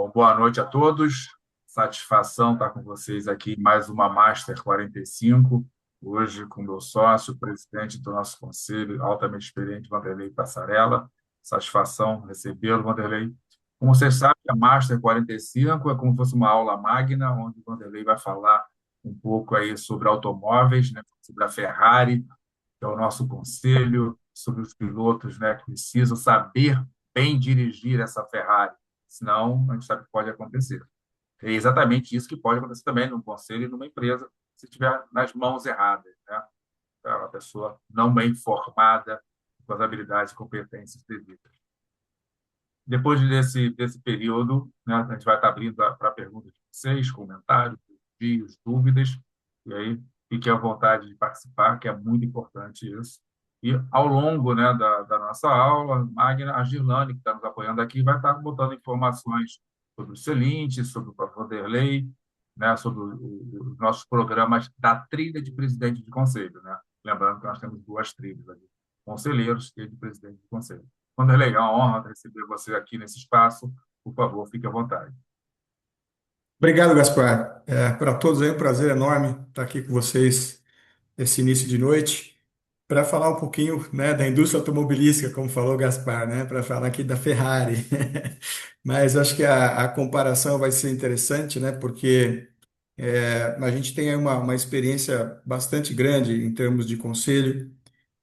Bom, boa noite a todos. Satisfação estar com vocês aqui em mais uma Master 45. Hoje com meu sócio, presidente do nosso conselho, altamente experiente, Vanderlei Passarella. Satisfação recebê-lo, Vanderlei. Como vocês sabem, a Master 45 é como se fosse uma aula magna, onde o Vanderlei vai falar um pouco aí sobre automóveis, né, sobre a Ferrari, que é o nosso conselho, sobre os pilotos, né, que precisam saber bem dirigir essa Ferrari, senão a gente sabe o que pode acontecer. É exatamente isso que pode acontecer também num conselho e numa empresa, se estiver nas mãos erradas, né? É uma pessoa não bem formada, com as habilidades e competências devidas. Depois desse período, né, a gente vai estar abrindo para perguntas de vocês, comentários, elogios, dúvidas, e aí fique à vontade de participar, que é muito importante isso. E ao longo, né, da nossa aula, Magna, a Girlane, que está nos apoiando aqui, vai estar botando informações sobre o Celinte, sobre o Vanderlei, né, sobre os nossos programas da trilha de presidente de conselho. Né? Lembrando que nós temos duas trilhas ali, conselheiros e de presidente de conselho. Vanderlei, é uma honra receber você aqui nesse espaço. Por favor, fique à vontade. Obrigado, Gaspar. Para todos é um prazer enorme estar aqui com vocês nesse início de noite para falar um pouquinho, né, da indústria automobilística, como falou o Gaspar, né, para falar aqui da Ferrari. Mas acho que a comparação vai ser interessante, né, porque a gente tem aí uma experiência bastante grande em termos de conselho.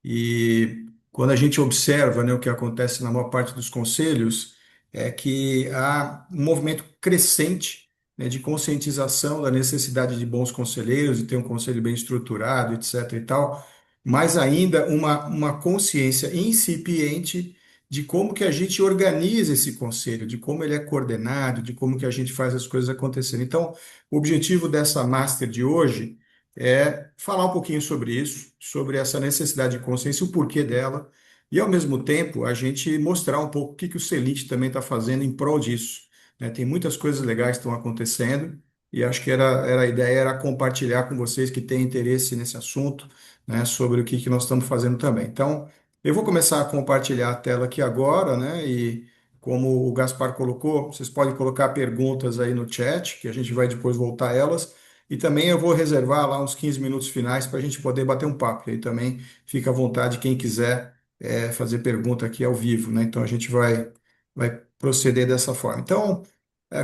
E quando a gente observa, né, o que acontece na maior parte dos conselhos, é que há um movimento crescente, né, de conscientização da necessidade de bons conselheiros, de ter um conselho bem estruturado, etc. e tal, mas ainda uma consciência incipiente de como que a gente organiza esse conselho, de como ele é coordenado, de como que a gente faz as coisas acontecerem. Então, o objetivo dessa master de hoje é falar um pouquinho sobre isso, sobre essa necessidade de consciência, o porquê dela, e ao mesmo tempo a gente mostrar um pouco o que que o Celite também está fazendo em prol disso. Né? Tem muitas coisas legais que estão acontecendo, e acho que a ideia era compartilhar com vocês que têm interesse nesse assunto, né, sobre o que que nós estamos fazendo também. Então, eu vou começar a compartilhar a tela aqui agora, né? E como o Gaspar colocou, vocês podem colocar perguntas aí no chat, que a gente vai depois voltar a elas. E também eu vou reservar lá uns 15 minutos finais para a gente poder bater um papo. E aí também fica à vontade quem quiser fazer pergunta aqui ao vivo, né? Então a gente vai proceder dessa forma. Então,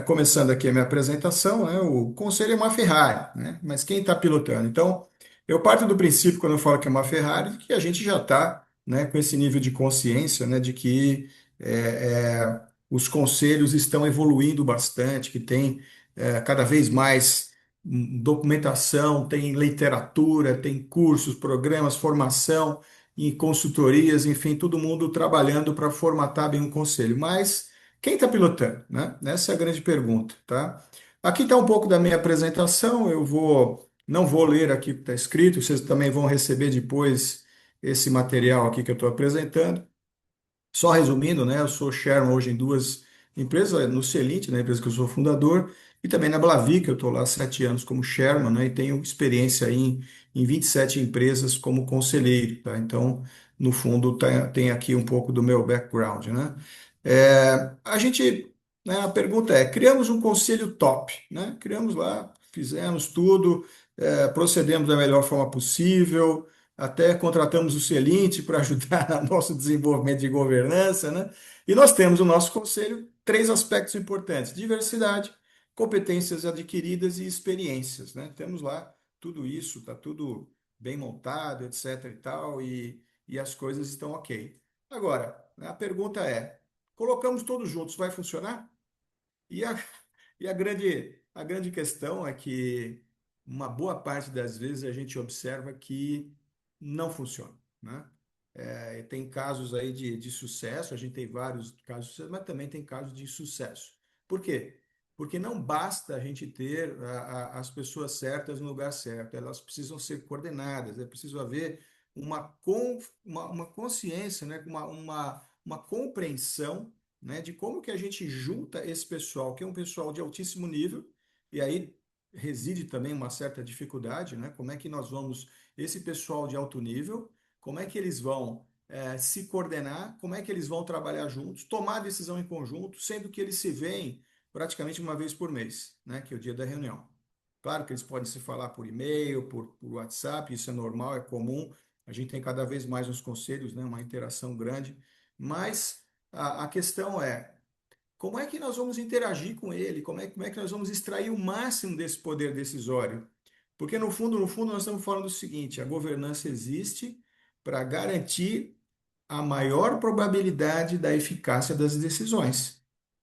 começando aqui a minha apresentação, né? O conselho é uma Ferrari, né? Mas quem está pilotando? Então, eu parto do princípio, quando eu falo que é uma Ferrari, que a gente já está, né, com esse nível de consciência, né, de que os conselhos estão evoluindo bastante, que tem cada vez mais documentação, tem literatura, tem cursos, programas, formação e consultorias, enfim, todo mundo trabalhando para formatar bem um conselho. Mas quem está pilotando, né? Essa é a grande pergunta, tá? Aqui está um pouco da minha apresentação. Não vou ler aqui o que está escrito. Vocês também vão receber depois esse material aqui que eu estou apresentando. Só resumindo, né, eu sou chairman hoje em duas empresas, no Celint, na empresa que eu sou fundador, e também na Blavi, que eu estou lá há 7 anos como chairman, né, e tenho experiência aí em 27 empresas como conselheiro, tá? Então, no fundo, tem aqui um pouco do meu background, né? A gente, né, a pergunta é, criamos um conselho top, né? Criamos lá, fizemos tudo, procedemos da melhor forma possível, até contratamos o Celinte para ajudar no nosso desenvolvimento de governança, né? E nós temos no nosso conselho três aspectos importantes: diversidade, competências adquiridas e experiências, né? Temos lá tudo isso, está tudo bem montado, etc. e tal, e as coisas estão ok. Agora, né, a pergunta é: colocamos todos juntos, vai funcionar? E a, a grande questão é que uma boa parte das vezes a gente observa que não funciona, né? Tem casos aí de sucesso, a gente tem vários casos de sucesso, mas também tem casos de sucesso. Por quê? Porque não basta a gente ter as pessoas certas no lugar certo, elas precisam ser coordenadas, é preciso haver uma consciência, né? Uma compreensão, né, de como que a gente junta esse pessoal, que é um pessoal de altíssimo nível, e aí reside também uma certa dificuldade, né? Como é que nós vamos, esse pessoal de alto nível, como é que eles vão se coordenar, como é que eles vão trabalhar juntos, tomar decisão em conjunto, sendo que eles se veem praticamente uma vez por mês, né, que é o dia da reunião. Claro que eles podem se falar por e-mail, por WhatsApp, isso é normal, é comum. A gente tem cada vez mais nos conselhos, né, uma interação grande, mas a questão é como é que nós vamos interagir com ele, como é que nós vamos extrair o máximo desse poder decisório. Porque no fundo, nós estamos falando do seguinte: a governança existe para garantir a maior probabilidade da eficácia das decisões,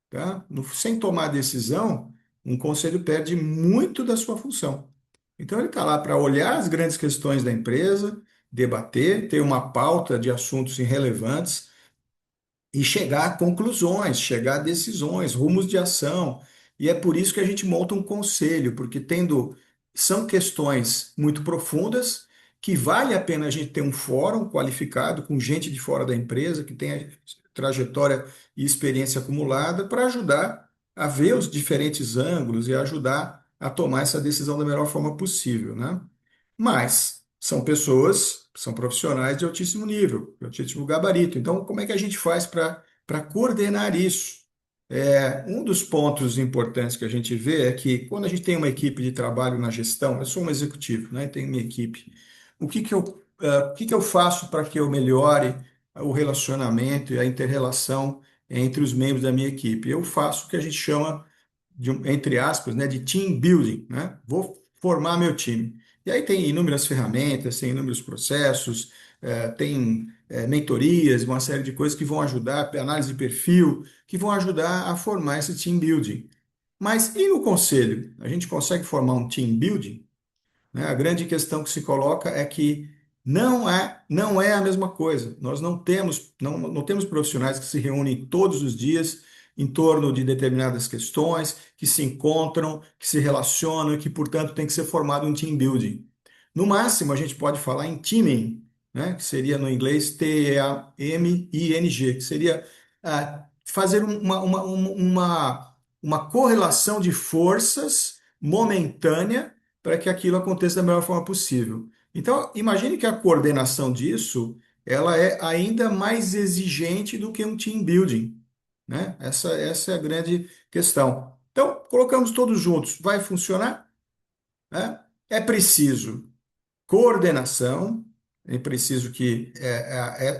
tá? Sem tomar decisão, um conselho perde muito da sua função. Então, ele está lá para olhar as grandes questões da empresa, debater, ter uma pauta de assuntos irrelevantes e chegar a conclusões, chegar a decisões, rumos de ação. E é por isso que a gente monta um conselho, porque são questões muito profundas que vale a pena a gente ter um fórum qualificado com gente de fora da empresa que tenha trajetória e experiência acumulada para ajudar a ver os diferentes ângulos e ajudar a tomar essa decisão da melhor forma possível, né? Mas são pessoas, são profissionais de altíssimo nível, de altíssimo gabarito. Então, como é que a gente faz para coordenar isso? Um dos pontos importantes que a gente vê é que quando a gente tem uma equipe de trabalho na gestão, eu sou um executivo, né? Tenho minha equipe. O que que eu faço para que eu melhore o relacionamento e a inter-relação entre os membros da minha equipe? Eu faço o que a gente chama entre aspas, né, de team building, né? Vou formar meu time. E aí tem inúmeras ferramentas, tem inúmeros processos, tem mentorias, uma série de coisas que vão ajudar, análise de perfil, que vão ajudar a formar esse team building. Mas e no conselho? A gente consegue formar um team building? Né? A grande questão que se coloca é que não é a mesma coisa. Nós não temos profissionais que se reúnem todos os dias em torno de determinadas questões, que se encontram, que se relacionam e que, portanto, tem que ser formado um team building. No máximo, a gente pode falar em teaming, né? Que seria no inglês T-E-A-M-I-N-G, que seria fazer uma correlação de forças momentânea para que aquilo aconteça da melhor forma possível. Então, imagine que a coordenação disso, ela é ainda mais exigente do que um team building, né? Essa é a grande questão. Então, colocamos todos juntos, vai funcionar? Né? É preciso coordenação, é preciso que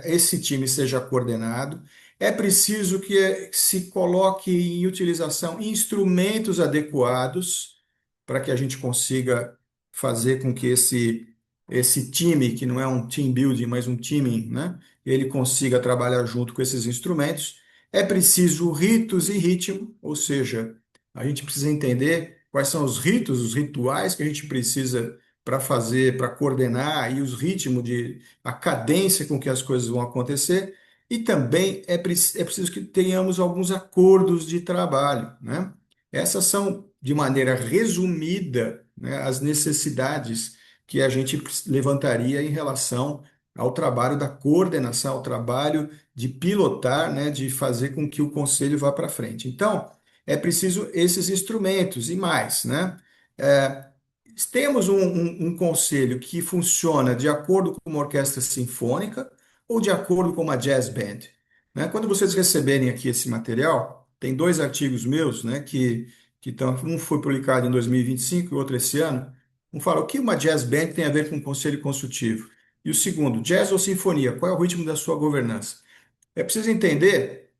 esse time seja coordenado, é preciso que se coloque em utilização instrumentos adequados para que a gente consiga fazer com que esse time, que não é um team building, mas um teaming, né, ele consiga trabalhar junto com esses instrumentos. É preciso ritos e ritmo, ou seja, a gente precisa entender quais são os ritos, os rituais que a gente precisa para fazer, para coordenar e os ritmos a cadência com que as coisas vão acontecer. E também é preciso que tenhamos alguns acordos de trabalho, né? Essas são, de maneira resumida, né, as necessidades que a gente levantaria em relação ao trabalho da coordenação, ao trabalho de pilotar, né, de fazer com que o conselho vá para frente. Então, é preciso esses instrumentos e mais, né? É, temos um conselho que funciona de acordo com uma orquestra sinfônica ou de acordo com uma jazz band, né? Quando vocês receberem aqui esse material, tem dois artigos meus, né, que estão, um foi publicado em 2025 e outro esse ano. Um fala o que uma jazz band tem a ver com um conselho consultivo. E o segundo, jazz ou sinfonia, qual é o ritmo da sua governança? É preciso entender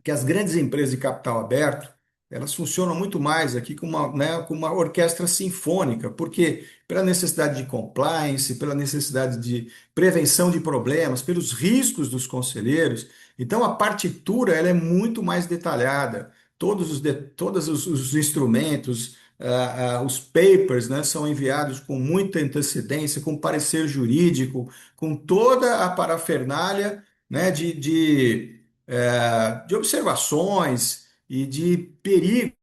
que as grandes empresas de capital aberto, elas funcionam muito mais aqui com uma orquestra sinfônica, porque pela necessidade de compliance, pela necessidade de prevenção de problemas, pelos riscos dos conselheiros. Então, a partitura ela é muito mais detalhada. Todos os instrumentos, os papers, né, são enviados com muita antecedência, com parecer jurídico, com toda a parafernália, né, de observações e de perigo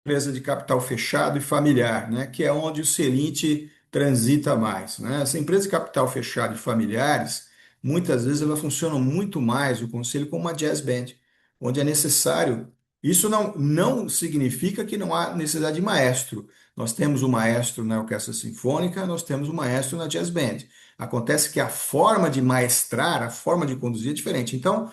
empresa de capital fechado e familiar, né, que é onde o Selinte transita mais, né? Essa empresa de capital fechado e familiares, muitas vezes ela funciona muito mais o conselho como uma jazz band, onde é necessário. Isso não significa que não há necessidade de maestro. Nós temos um maestro na orquestra sinfônica, nós temos um maestro na jazz band. Acontece que a forma de maestrar, a forma de conduzir é diferente. Então,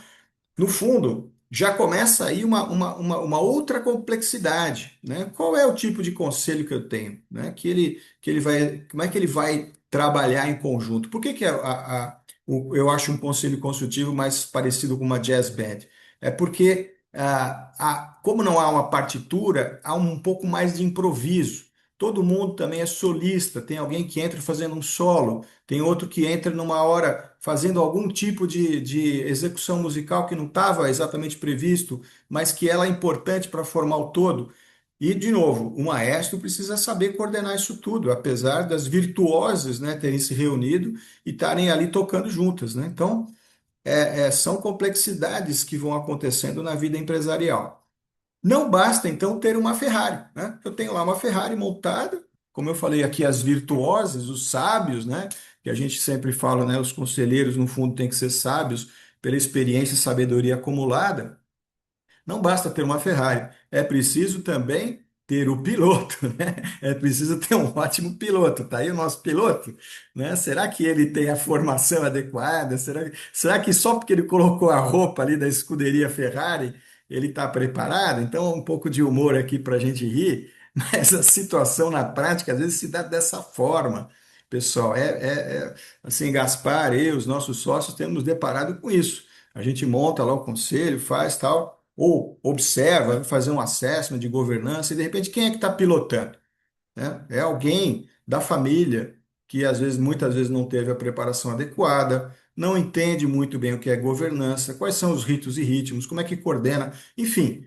no fundo, já começa aí uma outra complexidade, né? Qual é o tipo de conselho que eu tenho, né? Que ele vai, como é que ele vai trabalhar em conjunto? Por que que eu acho um conselho consultivo mais parecido com uma jazz band? É porque, como não há uma partitura, há um pouco mais de improviso. Todo mundo também é solista, tem alguém que entra fazendo um solo, tem outro que entra numa hora fazendo algum tipo de execução musical que não estava exatamente previsto, mas que ela é importante para formar o todo. E, de novo, o maestro precisa saber coordenar isso tudo, apesar das virtuosas, né, terem se reunido e estarem ali tocando juntas, né? Então, são complexidades que vão acontecendo na vida empresarial. Não basta, então, ter uma Ferrari, né? Eu tenho lá uma Ferrari montada, como eu falei aqui, as virtuosas, os sábios, né? Que a gente sempre fala, né? Os conselheiros, no fundo, têm que ser sábios pela experiência e sabedoria acumulada. Não basta ter uma Ferrari, é preciso também ter o piloto, né? É preciso ter um ótimo piloto. Tá aí o nosso piloto, né? Será que ele tem a formação adequada? Será que só porque ele colocou a roupa ali da escuderia Ferrari, ele está preparado? Então, um pouco de humor aqui para a gente rir, mas a situação na prática às vezes se dá dessa forma. Pessoal, assim, Gaspar, eu, os nossos sócios, temos nos deparado com isso. A gente monta lá o conselho, faz tal, ou observa, vai fazer um assessment de governança, e de repente quem é que está pilotando? Né? É alguém da família que às vezes, muitas vezes não teve a preparação adequada, não entende muito bem o que é governança, quais são os ritos e ritmos, como é que coordena, enfim.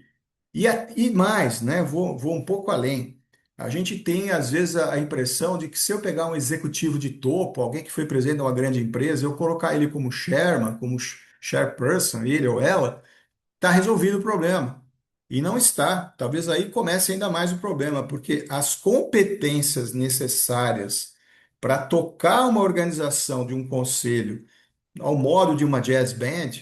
E mais, né? Vou um pouco além. A gente tem, às vezes, a impressão de que se eu pegar um executivo de topo, alguém que foi presidente de uma grande empresa, eu colocar ele como chairman, como chairperson, ele ou ela, está resolvido o problema. E não está. Talvez aí comece ainda mais o problema, porque as competências necessárias para tocar uma organização de um conselho ao modo de uma jazz band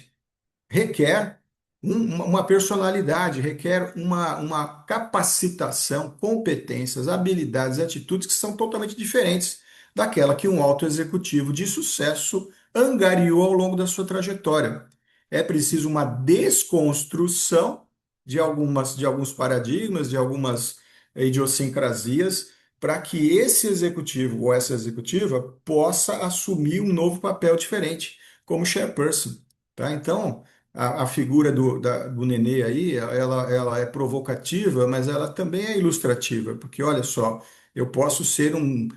requer uma personalidade, requer uma capacitação, competências, habilidades, atitudes que são totalmente diferentes daquela que um alto executivo de sucesso angariou ao longo da sua trajetória. É preciso uma desconstrução de alguns paradigmas, de algumas idiosincrasias, para que esse executivo ou essa executiva possa assumir um novo papel diferente, como chairperson. Tá? Então, a figura do Nenê aí, ela é provocativa, mas ela também é ilustrativa, porque olha só, eu posso ser um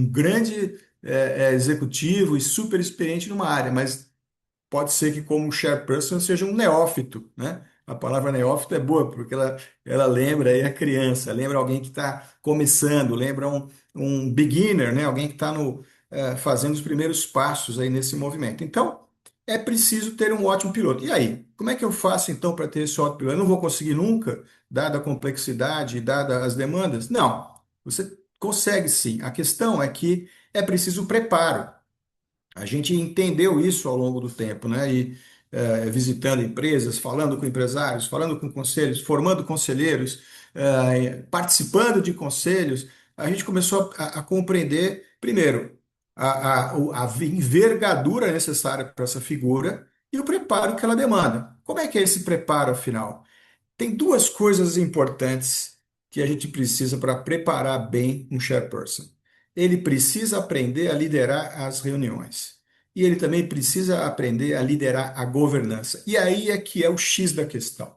grande executivo e super experiente numa área, mas pode ser que como chairperson seja um neófito, né? A palavra neófito é boa, porque ela lembra aí a criança, lembra alguém que está começando, lembra um beginner, né? Alguém que está fazendo os primeiros passos aí nesse movimento. Então, é preciso ter um ótimo piloto. E aí, como é que eu faço então para ter esse ótimo piloto? Eu não vou conseguir nunca, dada a complexidade, dada as demandas? Não, você consegue sim. A questão é que é preciso preparo. A gente entendeu isso ao longo do tempo, né? E visitando empresas, falando com empresários, falando com conselhos, formando conselheiros, participando de conselhos, a gente começou a compreender, primeiro, a envergadura necessária para essa figura e o preparo que ela demanda. Como é que é esse preparo, afinal? Tem duas coisas importantes que a gente precisa para preparar bem um chairperson. Ele precisa aprender a liderar as reuniões. E ele também precisa aprender a liderar a governança. E aí é que é o X da questão.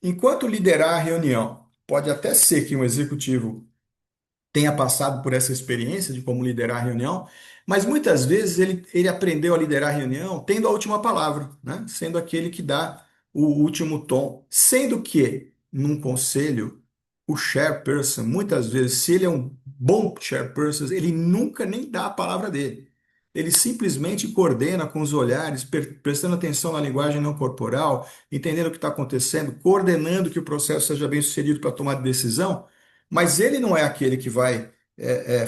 Enquanto liderar a reunião, pode até ser que um executivo tenha passado por essa experiência de como liderar a reunião, mas muitas vezes ele aprendeu a liderar a reunião tendo a última palavra, né? Sendo aquele que dá o último tom. Sendo que, num conselho, o chairperson, muitas vezes, se ele é um bom chairperson, ele nunca nem dá a palavra dele. Ele simplesmente coordena com os olhares, prestando atenção na linguagem não corporal, entendendo o que está acontecendo, coordenando que o processo seja bem sucedido para tomar decisão, mas ele não é aquele que vai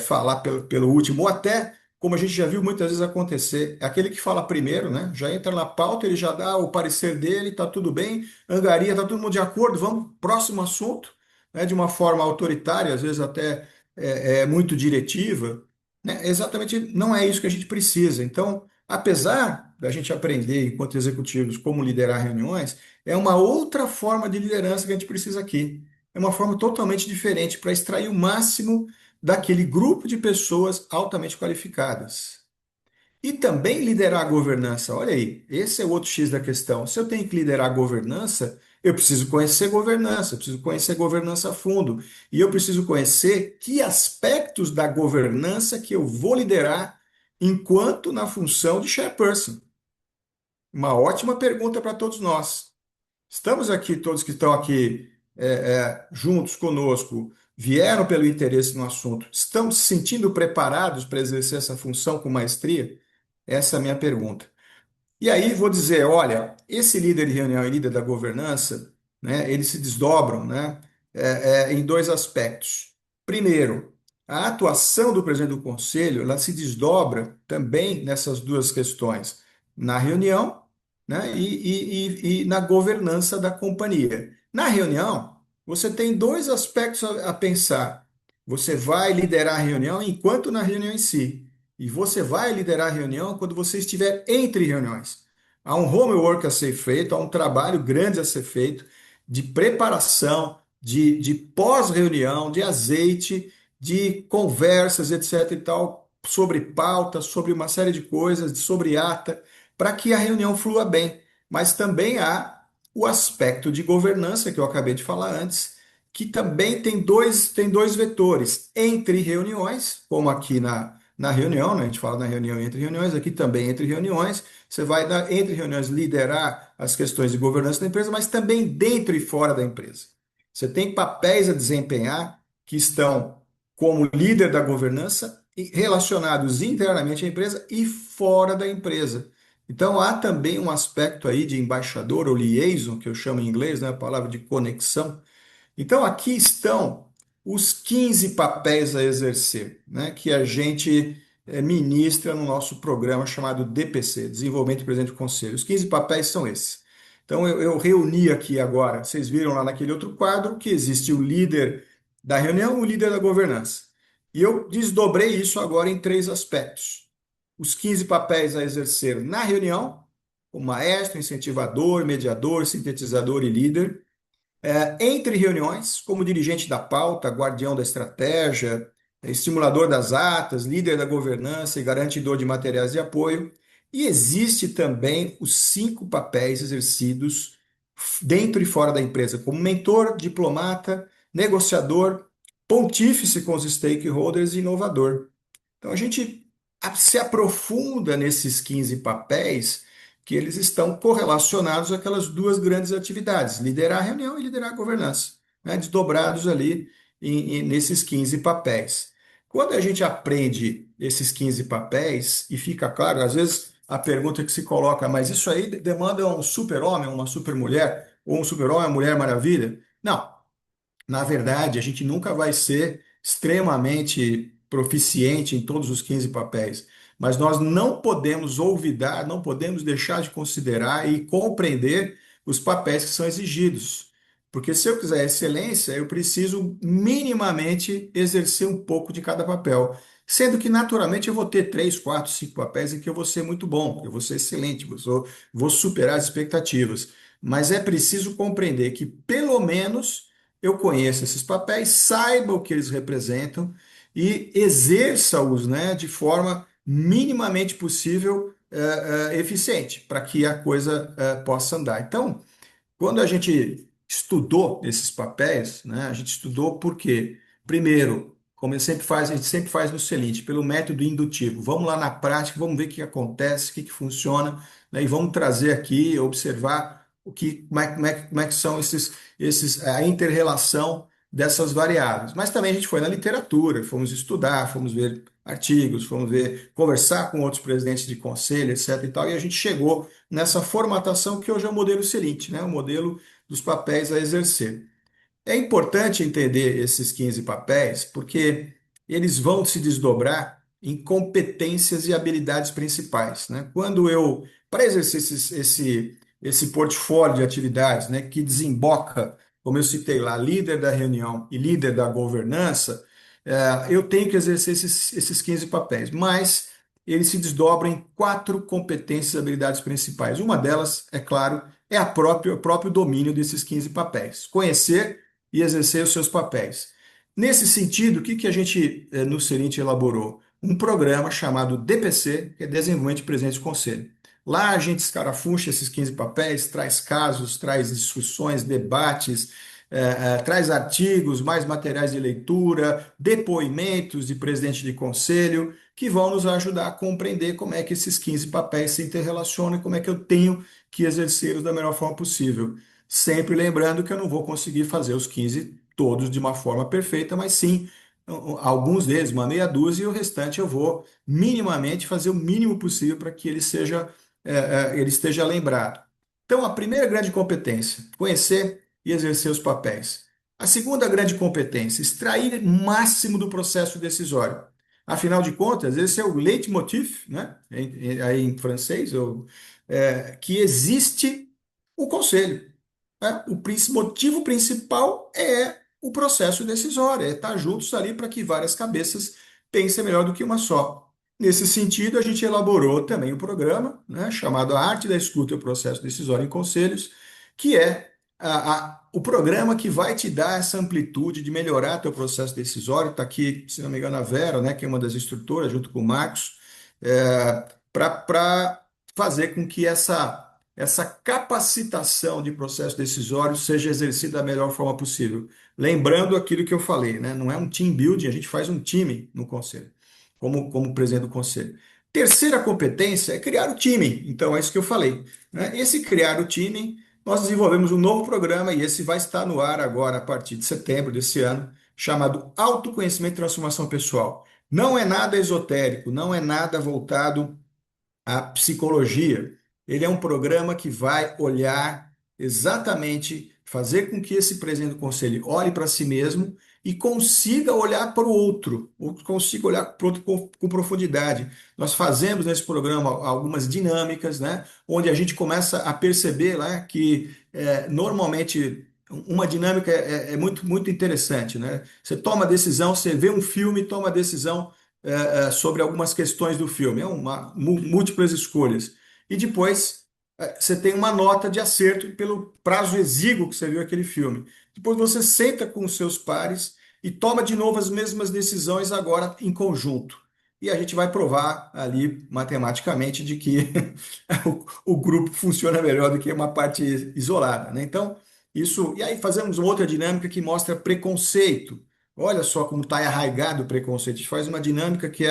falar pelo último, ou até, como a gente já viu muitas vezes acontecer, é aquele que fala primeiro, né? Já entra na pauta, ele já dá o parecer dele, tá tudo bem, angaria, tá todo mundo de acordo, vamos, próximo assunto, né? De uma forma autoritária, às vezes até muito diretiva, né? Exatamente não é isso que a gente precisa. Então, apesar da gente aprender, enquanto executivos, como liderar reuniões, é uma outra forma de liderança que a gente precisa aqui. É uma forma totalmente diferente para extrair o máximo daquele grupo de pessoas altamente qualificadas. E também liderar a governança. Olha aí, esse é o outro X da questão. Se eu tenho que liderar a governança, eu preciso conhecer governança, eu preciso conhecer governança a fundo. E eu preciso conhecer que aspectos da governança que eu vou liderar enquanto na função de chairperson. Uma ótima pergunta para todos nós. Estamos aqui, todos que estão aqui juntos conosco, vieram pelo interesse no assunto, estão se sentindo preparados para exercer essa função com maestria? Essa é a minha pergunta. E aí vou dizer, olha, esse líder de reunião e líder da governança, né, eles se desdobram, né, em dois aspectos. Primeiro, a atuação do presidente do conselho, ela se desdobra também nessas duas questões, na reunião, né, e na governança da companhia. Na reunião, você tem dois aspectos a pensar. Você vai liderar a reunião enquanto na reunião em si. E você vai liderar a reunião quando você estiver entre reuniões. Há um homework a ser feito, há um trabalho grande a ser feito de preparação, de pós-reunião, de azeite, de conversas, etc. e tal, sobre pauta, sobre uma série de coisas, sobre ata, para que a reunião flua bem. Mas também há o aspecto de governança que eu acabei de falar antes, que também tem dois vetores entre reuniões, como aqui na reunião, né? A gente fala na reunião e entre reuniões, aqui também entre reuniões, você vai entre reuniões liderar as questões de governança da empresa, mas também dentro e fora da empresa. Você tem papéis a desempenhar que estão como líder da governança e relacionados internamente à empresa e fora da empresa. Então há também um aspecto aí de embaixador ou liaison, que eu chamo em inglês, né, a palavra de conexão. Então, aqui estão os 15 papéis a exercer, né, que a gente ministra no nosso programa chamado DPC, Desenvolvimento do Presidente do Conselho. Os 15 papéis são esses. Então, eu reuni aqui agora, vocês viram lá naquele outro quadro que existe o líder da reunião e o líder da governança. E eu desdobrei isso agora em três aspectos. Os 15 papéis a exercer na reunião, o maestro, incentivador, mediador, sintetizador e líder entre reuniões, como dirigente da pauta, guardião da estratégia, estimulador das atas, líder da governança e garantidor de materiais de apoio. E existe também os 5 papéis exercidos dentro e fora da empresa, como mentor, diplomata, negociador, pontífice com os stakeholders e inovador. Então a gente se aprofunda nesses 15 papéis que eles estão correlacionados àquelas duas grandes atividades, liderar a reunião e liderar a governança, né? Desdobrados ali nesses 15 papéis. Quando a gente aprende esses 15 papéis, e fica claro, às vezes a pergunta que se coloca, mas isso aí demanda um super-homem, uma super-mulher, ou um super-homem, uma mulher maravilha? Não, na verdade, a gente nunca vai ser extremamente proficiente em todos os 15 papéis, mas nós não podemos olvidar, não podemos deixar de considerar e compreender os papéis que são exigidos. Porque se eu quiser excelência, eu preciso minimamente exercer um pouco de cada papel. Sendo que, naturalmente, eu vou ter 3, 4, 5 papéis em que eu vou ser muito bom, eu vou ser excelente, vou superar as expectativas. Mas é preciso compreender que, pelo menos, eu conheça esses papéis, saiba o que eles representam e exerça-os, né, de forma minimamente possível, eficiente, para que a coisa possa andar. Então, quando a gente estudou esses papéis, né, a gente estudou porque, primeiro, como a gente sempre faz no Celite, pelo método indutivo. Vamos lá na prática, vamos ver o que acontece, o que funciona, né, e vamos trazer aqui, observar como é que são a inter-relação dessas variáveis. Mas também a gente foi na literatura, fomos estudar, fomos ver artigos, fomos ver, conversar com outros presidentes de conselho, etc. e tal, e a gente chegou nessa formatação que hoje é o modelo Celite, né? O modelo dos papéis a exercer. É importante entender esses 15 papéis, porque eles vão se desdobrar em competências e habilidades principais, né? Para exercer esse portfólio de atividades, né, que desemboca, como eu citei lá, líder da reunião e líder da governança, eu tenho que exercer esses 15 papéis, mas ele se desdobra em quatro competências e habilidades principais. Uma delas, é claro, é o próprio domínio desses 15 papéis. Conhecer e exercer os seus papéis. Nesse sentido, o que a gente no Serinte elaborou? Um programa chamado DPC, que é Desenvolvimento de Presidente do Conselho. Lá a gente escarafuncha esses 15 papéis, traz casos, traz discussões, debates, traz artigos, mais materiais de leitura, depoimentos de presidente de conselho, que vão nos ajudar a compreender como é que esses 15 papéis se interrelacionam e como é que eu tenho que exercê-los da melhor forma possível. Sempre lembrando que eu não vou conseguir fazer os 15 todos de uma forma perfeita, mas sim alguns deles, uma meia dúzia, e o restante eu vou minimamente fazer o mínimo possível para que ele esteja lembrado. Então, a primeira grande competência, conhecer e exercer os papéis. A segunda grande competência, extrair o máximo do processo decisório. Afinal de contas, esse é o leitmotiv, né? Aí em francês, que existe o conselho, né? O motivo principal é o processo decisório, é estar juntos ali para que várias cabeças pensem melhor do que uma só. Nesse sentido, a gente elaborou também um programa, né, chamado A Arte da Escuta e o Processo Decisório em Conselhos, que é o programa que vai te dar essa amplitude de melhorar teu processo decisório. Está aqui, se não me engano, a Vera, né, que é uma das instrutoras, junto com o Marcos, para fazer com que essa capacitação de processo decisório seja exercida da melhor forma possível. Lembrando aquilo que eu falei, né? Não é um team building, a gente faz um time no conselho, como presidente do conselho. Terceira competência é criar o time. Então, é isso que eu falei, né? Esse criar o time, nós desenvolvemos um novo programa e esse vai estar no ar agora a partir de setembro desse ano, chamado Autoconhecimento e Transformação Pessoal. Não é nada esotérico, não é nada voltado a psicologia. Ele é um programa que vai olhar exatamente, fazer com que esse presidente do conselho olhe para si mesmo e consiga olhar para o outro, ou consiga olhar para o outro com profundidade. Nós fazemos nesse programa algumas dinâmicas, né, onde a gente começa a perceber lá que normalmente uma dinâmica é muito, muito interessante, né? Você toma decisão, você vê um filme, toma decisão sobre algumas questões do filme, é uma múltiplas escolhas. E depois você tem uma nota de acerto pelo prazo exíguo que você viu aquele filme. Depois você senta com os seus pares e toma de novo as mesmas decisões agora em conjunto. E a gente vai provar ali matematicamente de que o grupo funciona melhor do que uma parte isolada, né? Então, isso. E aí fazemos uma outra dinâmica que mostra preconceito. Olha só como está arraigado o preconceito. A gente faz uma dinâmica que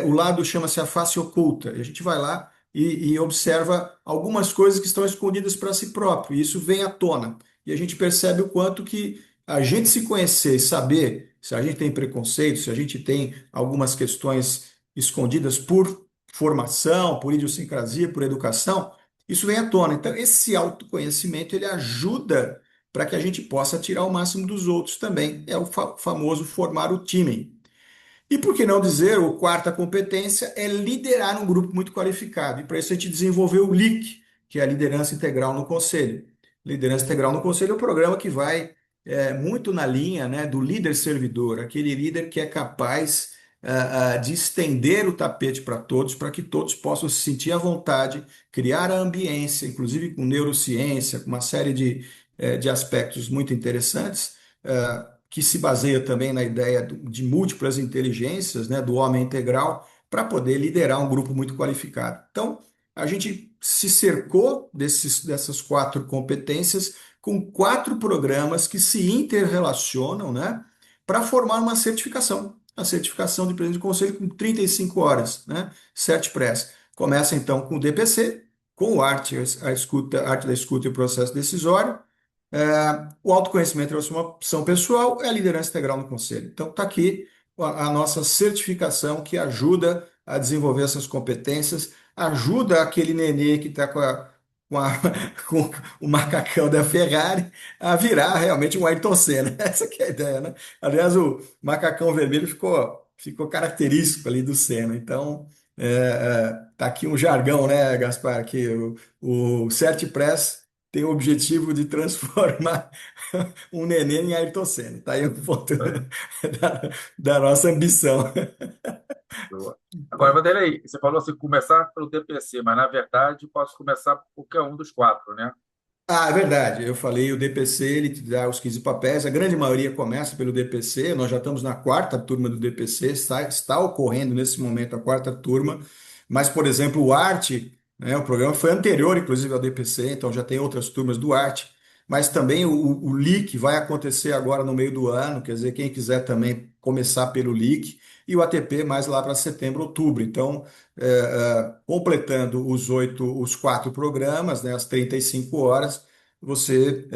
o lado chama-se a face oculta. E a gente vai lá e observa algumas coisas que estão escondidas para si próprio. E isso vem à tona. E a gente percebe o quanto que a gente se conhecer e saber se a gente tem preconceito, se a gente tem algumas questões escondidas por formação, por idiosincrasia, por educação, isso vem à tona. Então, esse autoconhecimento ele ajuda para que a gente possa tirar o máximo dos outros também. É o famoso formar o time. E por que não dizer, a quarta competência é liderar um grupo muito qualificado. E para isso a gente desenvolveu o LIC, que é a Liderança Integral no Conselho. Liderança Integral no Conselho é um programa que vai muito na linha, né, do líder servidor, aquele líder que é capaz de estender o tapete para todos, para que todos possam se sentir à vontade, criar a ambiência, inclusive com neurociência, com uma série de aspectos muito interessantes. Que se baseia também na ideia de múltiplas inteligências, né, do homem integral, para poder liderar um grupo muito qualificado. Então, a gente se cercou dessas quatro competências com quatro programas que se interrelacionam, né, para formar uma certificação. A certificação de presidente do conselho com 35 horas, né, CertPress. Começa então com o DPC, com o arte da escuta e o processo decisório. O autoconhecimento e a transformação pessoal é a liderança integral no conselho. Então, está aqui a nossa certificação que ajuda a desenvolver essas competências, ajuda aquele nenê que está com, a- com o macacão da Ferrari a virar realmente um Ayrton Senna. Essa que é a ideia, né? Aliás, o macacão vermelho ficou característico ali do Senna. Então, tá aqui um jargão, né, Gaspar? Que o CertPress tem o objetivo de transformar um neném em Ayrton Senna. Está aí um ponto da nossa ambição. Boa. Agora, Vanderlei, você falou assim, começar pelo DPC, mas na verdade posso começar por qualquer um dos quatro, né? Ah, é verdade. Eu falei, o DPC, ele te dá os 15 papéis. A grande maioria começa pelo DPC. Nós já estamos na quarta turma do DPC. Está ocorrendo nesse momento a quarta turma. Mas, por exemplo, o Arte, né, o programa foi anterior, inclusive, ao DPC, então já tem outras turmas do Arte. Mas também o LEAC vai acontecer agora no meio do ano. Quer dizer, quem quiser também começar pelo LEAC. E o ATP mais lá para setembro, outubro. Então, completando os quatro programas, né, as 35 horas, você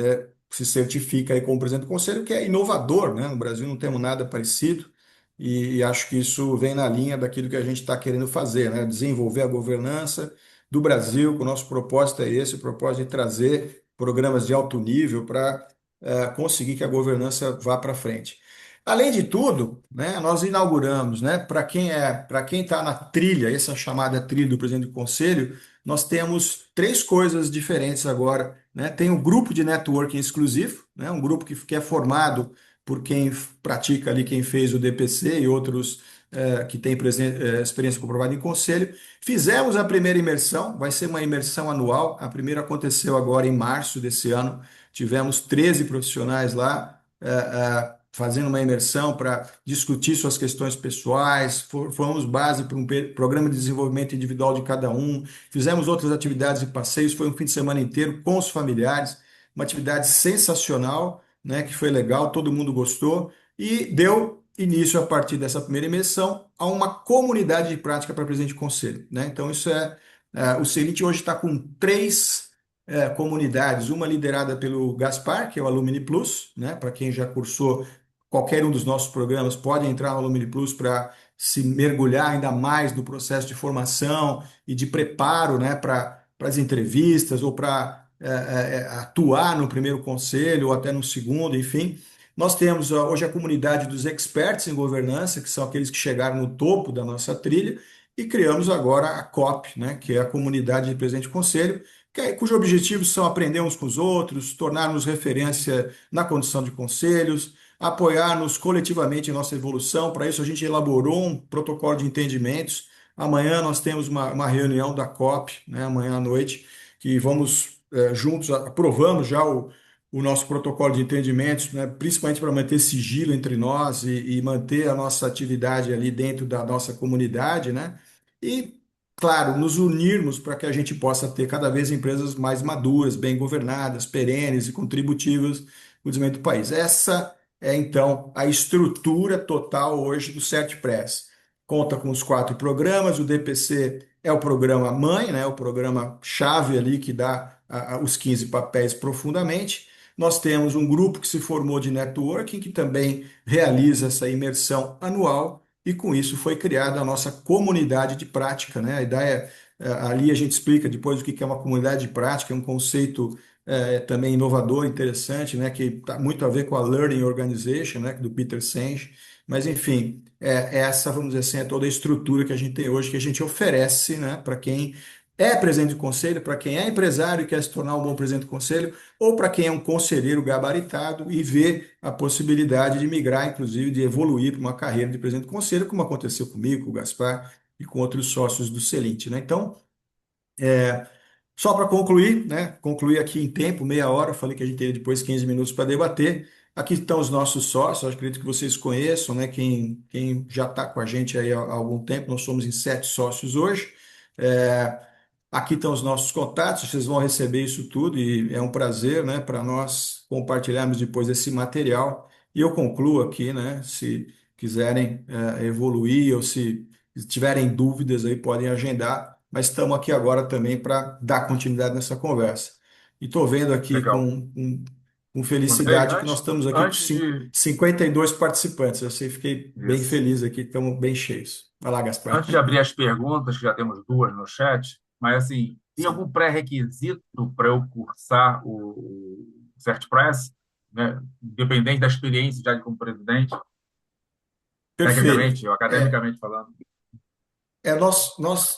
se certifica aí como presidente do conselho, que é inovador, né? No Brasil não temos nada parecido e acho que isso vem na linha daquilo que a gente está querendo fazer, né? Desenvolver a governança do Brasil, que o nosso propósito é esse, o propósito de trazer programas de alto nível para conseguir que a governança vá para frente. Além de tudo, né, nós inauguramos, né, para quem está na trilha, essa chamada trilha do presidente do conselho, nós temos três coisas diferentes agora, né? Tem o grupo de networking exclusivo, né, um grupo que é formado por quem pratica ali, quem fez o DPC e outros que têm experiência comprovada em conselho. Fizemos a primeira imersão, vai ser uma imersão anual. A primeira aconteceu agora em março desse ano. Tivemos 13 profissionais lá fazendo uma imersão para discutir suas questões pessoais, formamos base para um programa de desenvolvimento individual de cada um, fizemos outras atividades e passeios, foi um fim de semana inteiro com os familiares, uma atividade sensacional, né, que foi legal, todo mundo gostou, e deu início, a partir dessa primeira imersão, a uma comunidade de prática para presidente de conselho, né? Então, o Celite hoje está com três comunidades, uma liderada pelo Gaspar, que é o Alumni Plus, né? Para quem já cursou qualquer um dos nossos programas, pode entrar no Alumni Plus para se mergulhar ainda mais no processo de formação e de preparo, né, para as entrevistas ou para atuar no primeiro conselho ou até no segundo, enfim. Nós temos hoje a comunidade dos experts em governança, que são aqueles que chegaram no topo da nossa trilha, e criamos agora a COP, né, que é a comunidade de presidente de conselho, cujos objetivos são aprender uns com os outros, tornarmos referência na condução de conselhos, apoiar-nos coletivamente em nossa evolução. Para isso, a gente elaborou um protocolo de entendimentos. Amanhã nós temos uma reunião da COP, né, amanhã à noite, que vamos juntos, aprovamos já o nosso protocolo de entendimentos, né, principalmente para manter sigilo entre nós e manter a nossa atividade ali dentro da nossa comunidade, né? E, claro, nos unirmos para que a gente possa ter cada vez empresas mais maduras, bem governadas, perenes e contributivas no desenvolvimento do país. Essa é, então, a estrutura total hoje do CertPress. Conta com os quatro programas, o DPC é o programa mãe, né, o programa chave ali que dá os 15 papéis profundamente. Nós temos um grupo que se formou de networking, que também realiza essa imersão anual, e com isso foi criada a nossa comunidade de prática, né? A ideia, ali a gente explica depois o que é uma comunidade de prática, é um conceito também inovador, interessante, né, que está muito a ver com a Learning Organization, né, do Peter Senge, mas enfim, essa, vamos dizer assim, é toda a estrutura que a gente tem hoje, que a gente oferece, né, para quem é presidente de conselho, para quem é empresário e quer se tornar um bom presidente de conselho, ou para quem é um conselheiro gabaritado e vê a possibilidade de migrar, inclusive, de evoluir para uma carreira de presidente de conselho, como aconteceu comigo, com o Gaspar e com outros sócios do Celint, né? Então, só para concluir, né? Concluir aqui em tempo, meia hora. Falei que a gente teria depois 15 minutos para debater. Aqui estão os nossos sócios, eu acredito que vocês conheçam, né? Quem já está com a gente aí há algum tempo, nós somos em 7 sócios hoje. É, Aqui estão os nossos contatos, vocês vão receber isso tudo e é um prazer, né, para nós compartilharmos depois esse material. E eu concluo aqui, né? Se quiserem evoluir ou se tiverem dúvidas aí, podem agendar, mas estamos aqui agora também para dar continuidade nessa conversa. E estou vendo aqui Legal. com Andrei, felicidade que nós estamos aqui com antes de, 52 participantes. Eu sei, fiquei bem isso, feliz aqui, estamos bem cheios. Vai lá, Gaspar. antes de abrir as perguntas, que já temos duas no chat, mas assim, tem algum Sim. pré-requisito para eu cursar o CertPress, né? Independente da experiência já como presidente, Perfeito. tecnicamente ou academicamente falando? Nós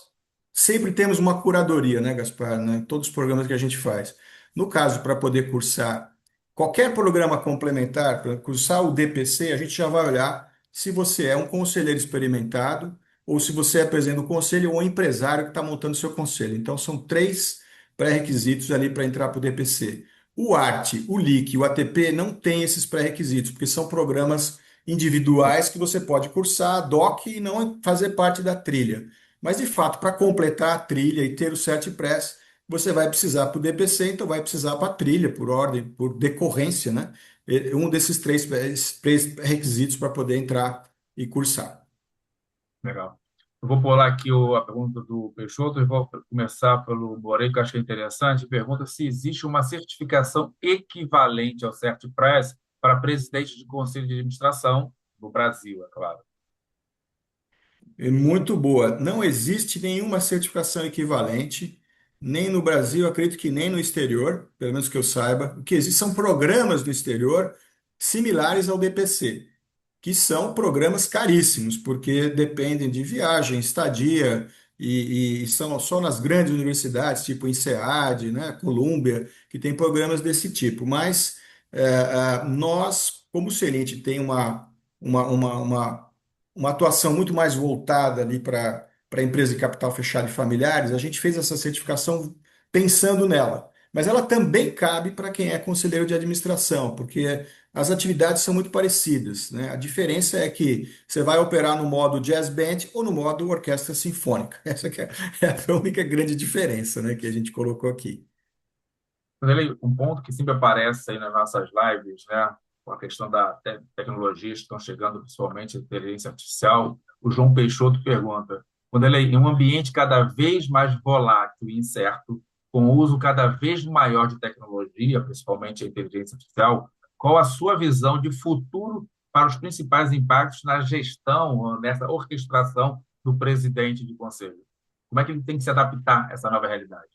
sempre temos uma curadoria, né, Gaspar, né, em todos os programas que a gente faz. No caso, para poder cursar qualquer programa complementar, para cursar o DPC, a gente já vai olhar se você é um conselheiro experimentado ou se você é presidente do conselho ou um empresário que está montando seu conselho. Então, são três pré-requisitos ali para entrar para o DPC. O ARTE, o LIC e o ATP não têm esses pré-requisitos, porque são programas individuais que você pode cursar ad hoc e não fazer parte da trilha. Mas, de fato, para completar a trilha e ter o CertPress, você vai precisar para o DPC, então vai precisar para a trilha, por ordem, por decorrência, né? Um desses três requisitos para poder entrar e cursar. Legal. Eu vou pular aqui a pergunta do Peixoto e vou começar pelo Borei, que eu acho que é interessante. Pergunta se existe uma certificação equivalente ao CertPress para presidente de conselho de administração no Brasil, é claro. É muito boa. Não existe nenhuma certificação equivalente, nem no Brasil, acredito que nem no exterior, pelo menos que eu saiba. O que existe são programas no exterior similares ao DPC, que são programas caríssimos, porque dependem de viagem, estadia, e são só nas grandes universidades, tipo INSEAD, né, Columbia, que tem programas desse tipo. Mas nós, como o Celente tem uma, uma, uma, uma atuação muito mais voltada ali para empresa de capital fechado e familiares, a gente fez essa certificação pensando nela. Mas ela também cabe para quem é conselheiro de administração, porque as atividades são muito parecidas, né? A diferença é que você vai operar no modo jazz band ou no modo orquestra sinfônica. Essa que é a única grande diferença, né, que a gente colocou aqui. Um ponto que sempre aparece aí nas nossas lives, né, com a questão da tecnologia que estão chegando, principalmente a inteligência artificial, o João Peixoto pergunta, quando ele é em um ambiente cada vez mais volátil e incerto, com o uso cada vez maior de tecnologia, principalmente a inteligência artificial, qual a sua visão de futuro para os principais impactos na gestão, nessa orquestração do presidente de conselho? Como é que ele tem que se adaptar a essa nova realidade?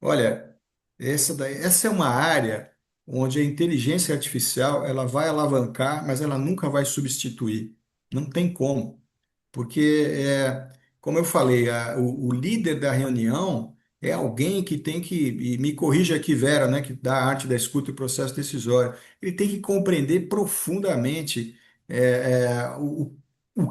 Olha, essa é uma área onde a inteligência artificial ela vai alavancar, mas ela nunca vai substituir. Não tem como. Porque, como eu falei, o líder da reunião é alguém que tem que, e me corrija aqui, Vera, né, que dá a arte da escuta e processo decisório, ele tem que compreender profundamente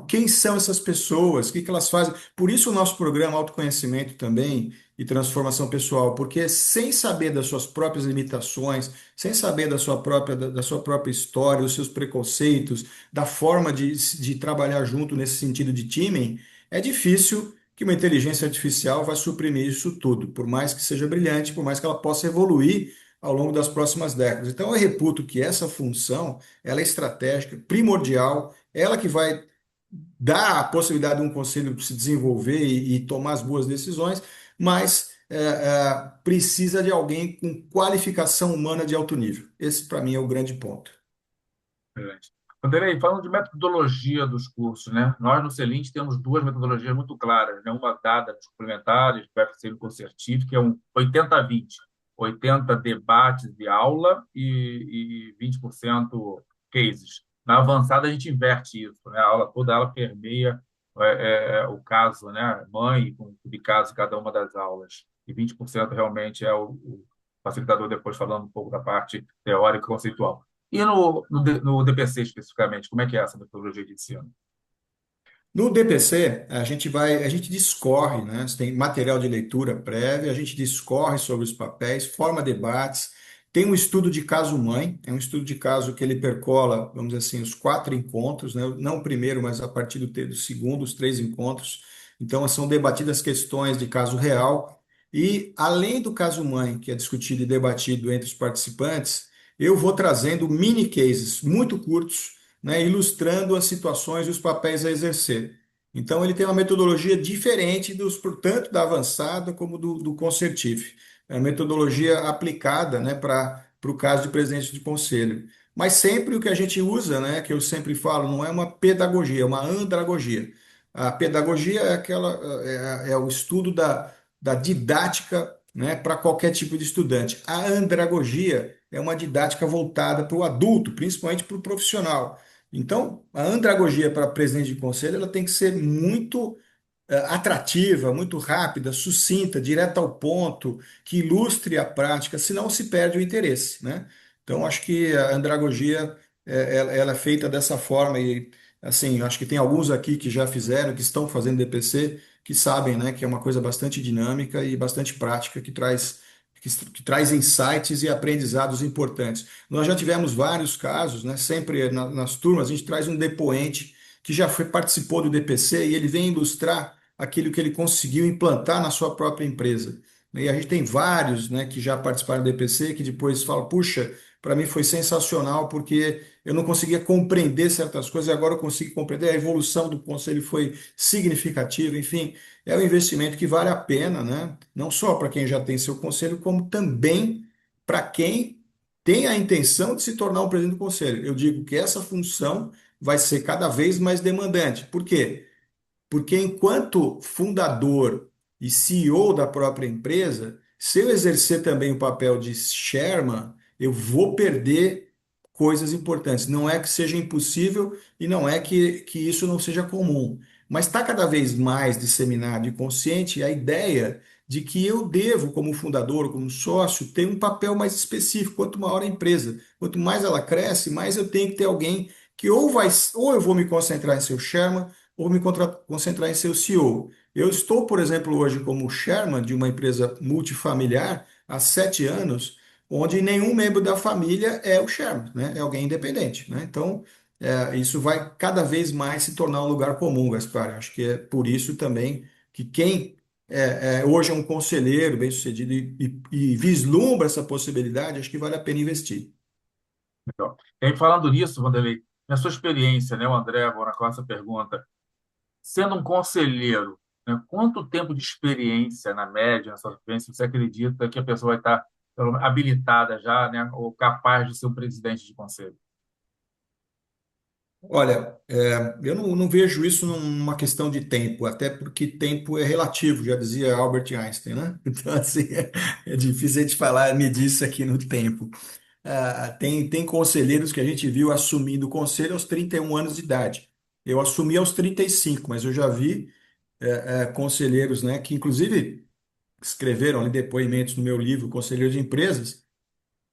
quem são essas pessoas, o que que elas fazem. Por isso o nosso programa Autoconhecimento também e Transformação Pessoal, porque sem saber das suas próprias limitações, sem saber da sua própria história, dos seus preconceitos, da forma de trabalhar junto nesse sentido de time, é difícil que uma inteligência artificial vai suprimir isso tudo, por mais que seja brilhante, por mais que ela possa evoluir ao longo das próximas décadas. Então, eu reputo que essa função, ela é estratégica, primordial, ela que vai dar a possibilidade de um conselho se desenvolver e tomar as boas decisões, mas precisa de alguém com qualificação humana de alto nível. Esse, para mim, é o grande ponto. Excelente. Vanderlei, falando de metodologia dos cursos, né? Nós no Celint temos duas metodologias muito claras, né? Uma dada nos complementares, que vai ser no curso científico, que é um 80-20, 80 debates de aula e 20% cases. Na avançada a gente inverte isso, né? Toda a aula permeia o caso, né? Mãe com de caso em cada uma das aulas. E 20% realmente é o facilitador depois falando um pouco da parte teórica e conceitual. E no DPC especificamente, como é que é essa metodologia de ensino? No DPC, a gente discorre, né? Você tem material de leitura prévia, a gente discorre sobre os papéis, forma debates, tem um estudo de caso mãe, é um estudo de caso que ele percola, vamos dizer assim, os quatro encontros, né? Não o primeiro, mas a partir do segundo, os três encontros. Então, são debatidas questões de caso real. E, além do caso mãe, que é discutido e debatido entre os participantes, eu vou trazendo mini cases muito curtos, né, ilustrando as situações e os papéis a exercer. Então, ele tem uma metodologia diferente tanto da avançada como do Concertif. É uma metodologia aplicada, né, para o caso de presidente de conselho. Mas sempre o que a gente usa, né, que eu sempre falo, não é uma pedagogia, é uma andragogia. A pedagogia é o estudo da didática, né, para qualquer tipo de estudante. A andragogia é uma didática voltada para o adulto, principalmente para o profissional. Então, a andragogia para presidente de conselho ela tem que ser muito atrativa, muito rápida, sucinta, direta ao ponto, que ilustre a prática, senão se perde o interesse, né? Então, acho que a andragogia ela é feita dessa forma e, assim, acho que tem alguns aqui que já fizeram, que estão fazendo DPC, que sabem, né, que é uma coisa bastante dinâmica e bastante prática, que traz insights e aprendizados importantes. Nós já tivemos vários casos, né? Sempre nas turmas a gente traz um depoente que já participou do DPC e ele vem ilustrar aquilo que ele conseguiu implantar na sua própria empresa. E a gente tem vários, né, que já participaram do DPC que depois falam, puxa, para mim foi sensacional porque eu não conseguia compreender certas coisas e agora eu consigo compreender. A evolução do conselho foi significativa. Enfim, é um investimento que vale a pena, né? Não só para quem já tem seu conselho, como também para quem tem a intenção de se tornar um presidente do conselho. Eu digo que essa função vai ser cada vez mais demandante. Por quê? Porque enquanto fundador e CEO da própria empresa, se eu exercer também o papel de chairman, eu vou perder coisas importantes. Não é que seja impossível e não é que isso não seja comum, mas está cada vez mais disseminado e consciente a ideia de que eu devo, como fundador, como sócio, ter um papel mais específico. Quanto maior a empresa, quanto mais ela cresce, mais eu tenho que ter alguém que ou eu vou me concentrar em ser o chairman, ou me concentrar em ser o CEO. Eu estou, por exemplo, hoje como chairman de uma empresa multifamiliar há 7 anos, onde nenhum membro da família é o chairman, né? É alguém independente, né? Então, isso vai cada vez mais se tornar um lugar comum, Gaspar. Acho que é por isso também que quem hoje é um conselheiro bem-sucedido e vislumbra essa possibilidade, acho que vale a pena investir. Legal. E aí, falando nisso, Vanderlei, na sua experiência, né, o André, agora com essa pergunta, sendo um conselheiro, né, quanto tempo de experiência, na média, na sua experiência, você acredita que a pessoa vai estar pelo menos, habilitada já, né, ou capaz de ser um presidente de conselho? Olha, eu não vejo isso numa questão de tempo, até porque tempo é relativo, já dizia Albert Einstein, né? Então, assim, é difícil a gente falar, medir isso aqui no tempo. Tem conselheiros que a gente viu assumindo o conselho aos 31 anos de idade. Eu assumi aos 35, mas eu já vi conselheiros, né, que inclusive escreveram ali depoimentos no meu livro, Conselheiro de Empresas.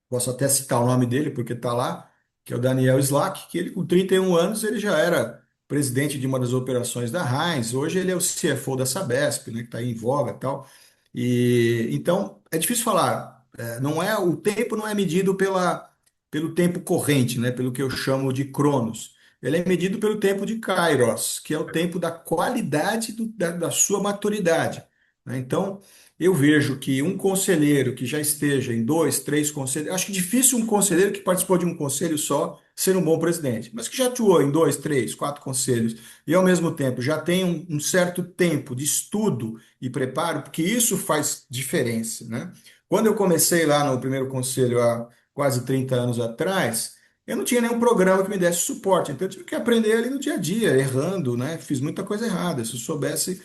Posso até citar o nome dele, porque está lá, que é o Daniel Slack, que ele com 31 anos ele já era presidente de uma das operações da Heinz, hoje ele é o CFO da Sabesp, né, que está em voga e tal. E então é difícil falar, não é o tempo não é medido pelo tempo corrente, né, pelo que eu chamo de Cronos. Ele é medido pelo tempo de Kairos, que é o tempo da qualidade da sua maturidade, né? Então, eu vejo que um conselheiro que já esteja em dois, três conselhos, acho que difícil um conselheiro que participou de um conselho só ser um bom presidente, mas que já atuou em dois, três, quatro conselhos e ao mesmo tempo já tem um certo tempo de estudo e preparo, porque isso faz diferença, né? Quando eu comecei lá no primeiro conselho há quase 30 anos atrás, eu não tinha nenhum programa que me desse suporte, então eu tive que aprender ali no dia a dia, errando, né? Fiz muita coisa errada. Se eu soubesse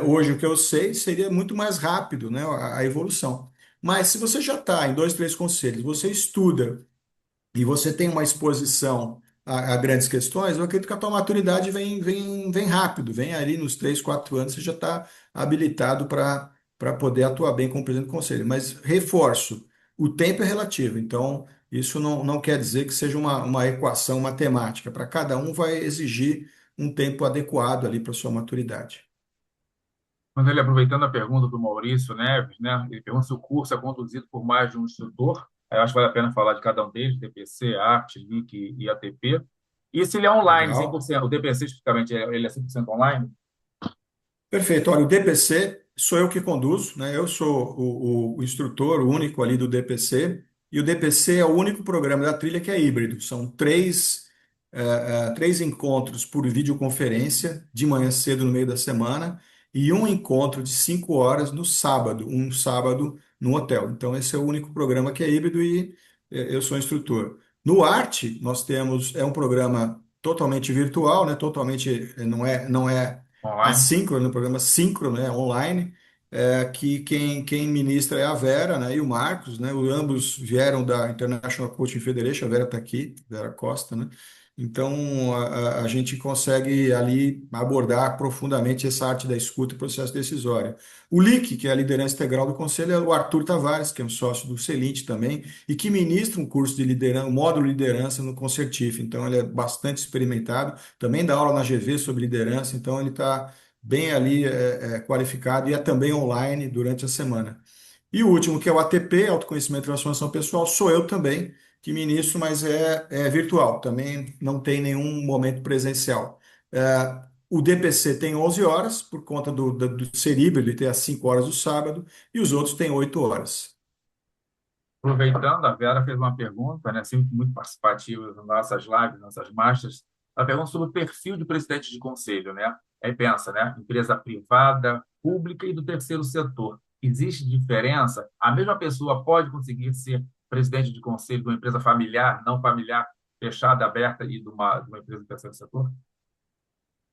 hoje o que eu sei seria muito mais rápido, né, a evolução. Mas se você já está em dois, três conselhos, você estuda e você tem uma exposição a grandes questões, eu acredito que a tua maturidade vem rápido, vem ali nos 3, 4 anos, você já está habilitado para poder atuar bem como presidente do conselho. Mas reforço, o tempo é relativo, então isso não quer dizer que seja uma equação matemática. Para cada um vai exigir um tempo adequado ali para sua maturidade. Quando ele, aproveitando a pergunta do Maurício Neves, né, ele pergunta se o curso é conduzido por mais de um instrutor. Aí eu acho que vale a pena falar de cada um deles, DPC, ART, LIC e ATP. E se ele é online, Legal. 100%, o DPC especificamente, ele é 100% online? Perfeito. Olha, o DPC sou eu que conduzo, né? Eu sou o instrutor, o único ali do DPC, e o DPC é o único programa da trilha que é híbrido. São três encontros por videoconferência, de manhã cedo no meio da semana, e um encontro de 5 horas no sábado, um sábado no hotel. Então, esse é o único programa que é híbrido e eu sou instrutor. No Arte, nós temos, é um programa totalmente virtual, né? Totalmente, não é Online. assíncrono, no programa síncrono, né, online, que quem ministra é a Vera, né, e o Marcos, né, ambos vieram da International Coaching Federation, a Vera está aqui, Vera Costa, né, Então, a gente consegue ali abordar profundamente essa arte da escuta e processo decisório. O LIC, que é a liderança integral do conselho, é o Arthur Tavares, que é um sócio do Celint também, e que ministra um curso de liderança, um módulo de liderança no Concertif. Então, ele é bastante experimentado, também dá aula na GV sobre liderança, então ele está bem ali qualificado e é também online durante a semana. E o último, que é o ATP, Autoconhecimento e Transformação Pessoal, sou eu também que ministro, mas é virtual, também não tem nenhum momento presencial. O DPC tem 11 horas, por conta do ser híbrido, e ter às 5 horas do sábado, e os outros têm 8 horas. Aproveitando, a Vera fez uma pergunta, né, sempre muito participativa nas nossas lives, nossas masters, a pergunta sobre o perfil de presidente de conselho, né? Aí pensa, né? Empresa privada, pública e do terceiro setor. Existe diferença? A mesma pessoa pode conseguir ser presidente de conselho de uma empresa familiar, não familiar, fechada, aberta e de uma empresa do terceiro setor?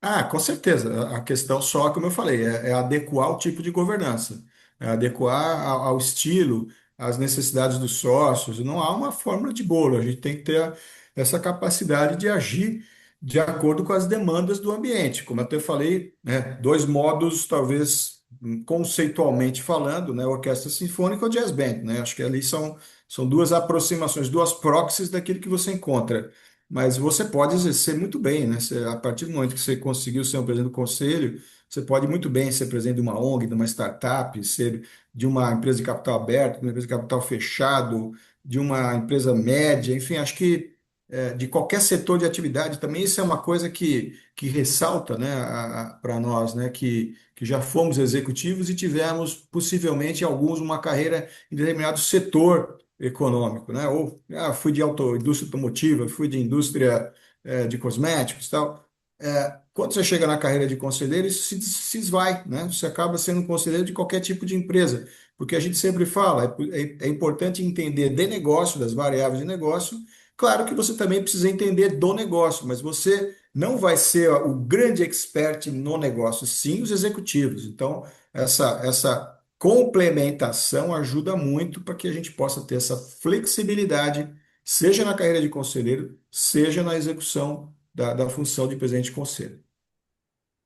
Ah, com certeza. A questão só, como eu falei, é adequar o tipo de governança, é adequar ao estilo, às necessidades dos sócios. Não há uma fórmula de bolo. A gente tem que ter essa capacidade de agir de acordo com as demandas do ambiente. Como eu até falei, né, dois modos, talvez conceitualmente falando, né, orquestra sinfônica ou jazz band, né? Acho que ali são duas aproximações, duas proxies daquilo que você encontra. Mas você pode exercer muito bem, né? A partir do momento que você conseguiu ser um presidente do conselho, você pode muito bem ser presidente de uma ONG, de uma startup, ser de uma empresa de capital aberto, de uma empresa de capital fechado, de uma empresa média, enfim, acho que de qualquer setor de atividade também isso é uma coisa que ressalta, né, para nós, né, que já fomos executivos e tivemos possivelmente alguns uma carreira em determinado setor econômico, né? Ou fui de indústria automotiva, fui de indústria de cosméticos, e tal. Quando você chega na carreira de conselheiro, isso se esvai, né? Você acaba sendo um conselheiro de qualquer tipo de empresa, porque a gente sempre fala, é importante entender de negócio, das variáveis de negócio. Claro que você também precisa entender do negócio, mas você não vai ser o grande expert no negócio, sim os executivos. Então, essa complementação ajuda muito para que a gente possa ter essa flexibilidade, seja na carreira de conselheiro, seja na execução da função de presidente de conselho.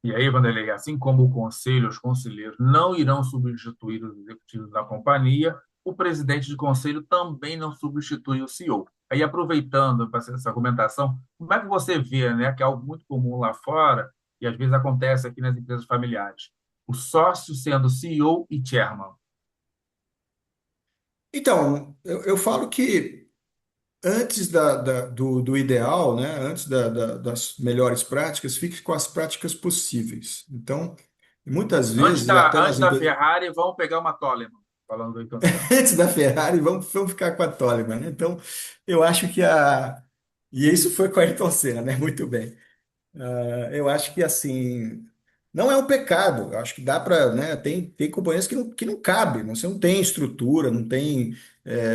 E aí, Vanderlei, assim como o conselho, os conselheiros não irão substituir os executivos da companhia, o presidente de conselho também não substitui o CEO. Aí, aproveitando para essa argumentação, como é que você vê, né, que é algo muito comum lá fora e às vezes acontece aqui nas empresas familiares, o sócio sendo CEO e chairman? Então, eu falo que antes do ideal, né, antes das melhores práticas, fique com as práticas possíveis. Então, muitas Antes vezes, até da, antes nas da empresas. Ferrari, vamos pegar uma Toleman, falando do Ayrton Senna. Antes da Ferrari, vamos ficar com a Toleman, né? Então, eu acho que a. E isso foi com a Ayrton Senna, né? Muito bem. Eu acho que assim não é um pecado. Eu acho que dá para, né? Tem companhias que não cabe, você não tem estrutura, não tem.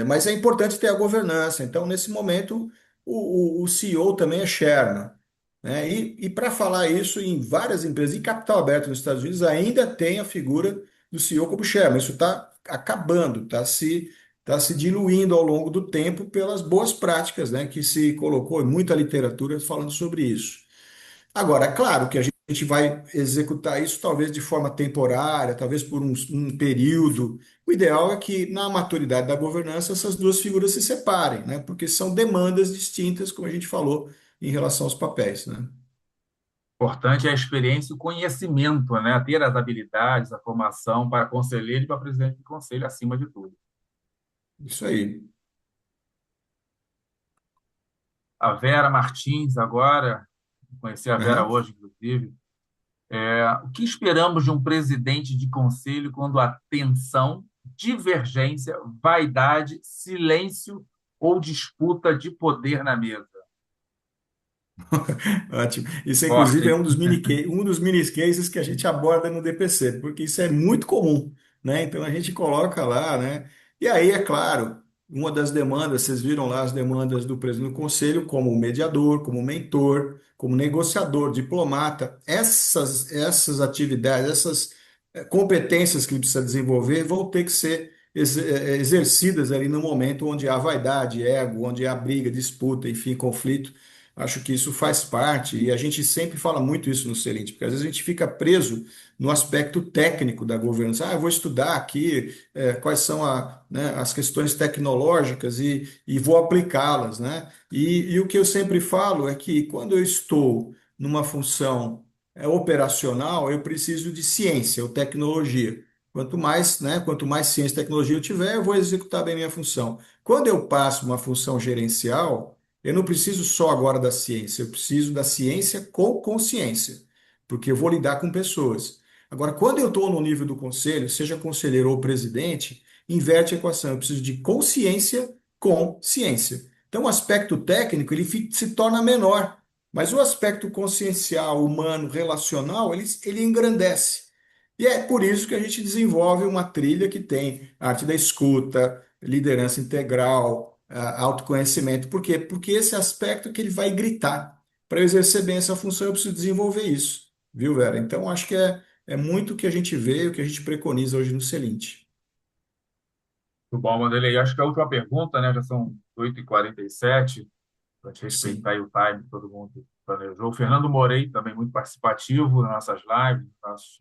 Mas é importante ter a governança. Então, nesse momento, o CEO também é chairman, né? E para falar isso, em várias empresas, em capital aberto nos Estados Unidos, ainda tem a figura do CEO como chairman. Isso está acabando, está se diluindo ao longo do tempo pelas boas práticas, né? Que se colocou em muita literatura falando sobre isso. Agora, é claro que a gente vai executar isso talvez de forma temporária, talvez por um período. O ideal é que, na maturidade da governança, essas duas figuras se separem, né? Porque são demandas distintas, como a gente falou, em relação aos papéis, né? Importante é a experiência e o conhecimento, né? Ter as habilidades, a formação para conselheiro e para presidente de conselho, acima de tudo. Isso aí. A Vera Martins, agora, conheci a Vera Aham. hoje, inclusive. O que esperamos de um presidente de conselho quando há tensão, divergência, vaidade, silêncio ou disputa de poder na mesa? Ótimo. Isso, Forte, inclusive, é hein? um dos mini cases que a gente aborda no DPC, porque isso é muito comum, né? Então a gente coloca lá, né? E aí, é claro, uma das demandas, vocês viram lá as demandas do presidente do conselho, como mediador, como mentor, como negociador, diplomata, essas atividades, essas competências que ele precisa desenvolver vão ter que ser exercidas ali no momento onde há vaidade, ego, onde há briga, disputa, enfim, conflito. Acho que isso faz parte, e a gente sempre fala muito isso no Celente, porque às vezes a gente fica preso no aspecto técnico da governança. Eu vou estudar aqui quais são né, as questões tecnológicas e vou aplicá-las, né? E o que eu sempre falo é que quando eu estou numa função operacional, eu preciso de ciência ou tecnologia. Quanto mais, né, quanto mais ciência e tecnologia eu tiver, eu vou executar bem minha função. Quando eu passo uma função gerencial, eu não preciso só agora da ciência, eu preciso da ciência com consciência, porque eu vou lidar com pessoas. Agora, quando eu estou no nível do conselho, seja conselheiro ou presidente, inverte a equação. Eu preciso de consciência com ciência. Então, o aspecto técnico ele se torna menor, mas o aspecto consciencial, humano, relacional, ele engrandece. E é por isso que a gente desenvolve uma trilha que tem arte da escuta, liderança integral, autoconhecimento. Por quê? Porque esse aspecto que ele vai gritar. Para eu exercer bem essa função, eu preciso desenvolver isso, viu, Vera? Então, acho que é muito o que a gente vê, o que a gente preconiza hoje no Celint. Muito bom, Wanderlei. Acho que a última pergunta, né? Já são 8h47, para te respeitar Sim. aí o time, que todo mundo planejou. O Fernando Morei, também muito participativo nas nossas lives,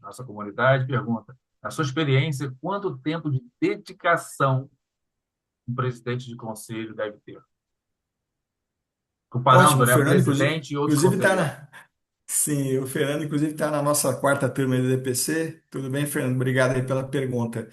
nossa comunidade, pergunta: na sua experiência, quanto tempo de dedicação um presidente de conselho deve ter? Comparando, Ótimo, né, Fernando, inclusive, presidente e outros inclusive está conselheiros. na. Sim, o Fernando, inclusive, está na nossa quarta turma do DPC. Tudo bem, Fernando? Obrigado aí pela pergunta.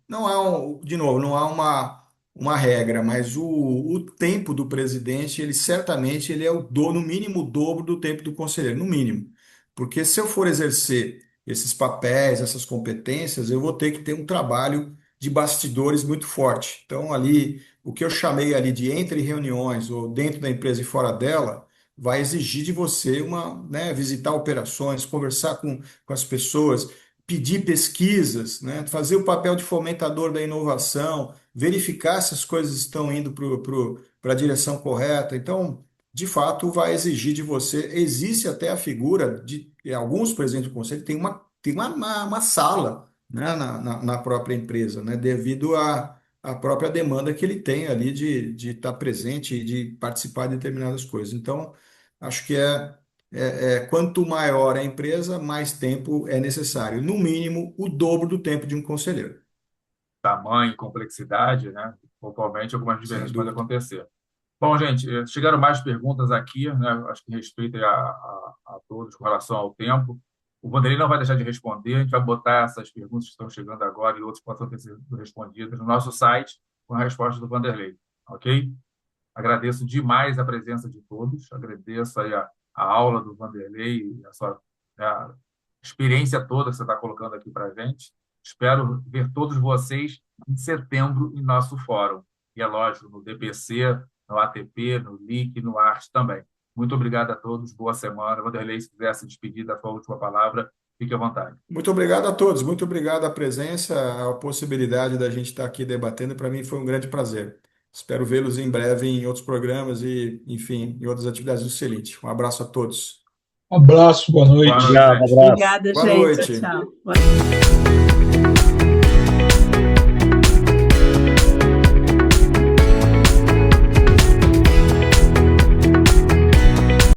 Não há, de novo, não há uma regra, mas o tempo do presidente, ele certamente ele é no mínimo o dobro do tempo do conselheiro, no mínimo. Porque se eu for exercer esses papéis, essas competências, eu vou ter que ter um trabalho de bastidores muito forte. Então, ali, o que eu chamei ali de entre reuniões ou dentro da empresa e fora dela vai exigir de você né, visitar operações, conversar com as pessoas, pedir pesquisas, né, fazer o papel de fomentador da inovação, verificar se as coisas estão indo para a direção correta. Então, de fato, vai exigir de você. Existe até a figura de alguns presidentes do conselho tem uma sala, né, na própria empresa, né, devido a própria demanda que ele tem ali de estar presente e de participar de determinadas coisas. Então, acho que quanto maior a empresa, mais tempo é necessário. No mínimo, o dobro do tempo de um conselheiro, Tamanho, complexidade, né? Pontualmente, algumas sem diferenças podem dúvida. acontecer. Bom, gente, chegaram mais perguntas aqui, né? Acho que respeito a todos com relação ao tempo. O Vanderlei não vai deixar de responder, a gente vai botar essas perguntas que estão chegando agora e outras que possam ter sido respondidas no nosso site com a resposta do Vanderlei, ok? Agradeço demais a presença de todos, agradeço aí a aula do Vanderlei, né, a experiência toda que você está colocando aqui para a gente. Espero ver todos vocês em setembro em nosso fórum. E é lógico, no DPC, no ATP, no LIC, no ART também. Muito obrigado a todos, boa semana. Vanderlei, se quiser se despedir da sua última palavra, fique à vontade. Muito obrigado a todos, muito obrigado a presença, a possibilidade da gente estar aqui debatendo. Para mim foi um grande prazer. Espero vê-los em breve em outros programas e, enfim, em outras atividades do Celite. Um abraço a todos. Um abraço, boa Boa noite. noite, Obrigado, gente. abraço. Obrigada, Boa gente. noite. Tchau, tchau.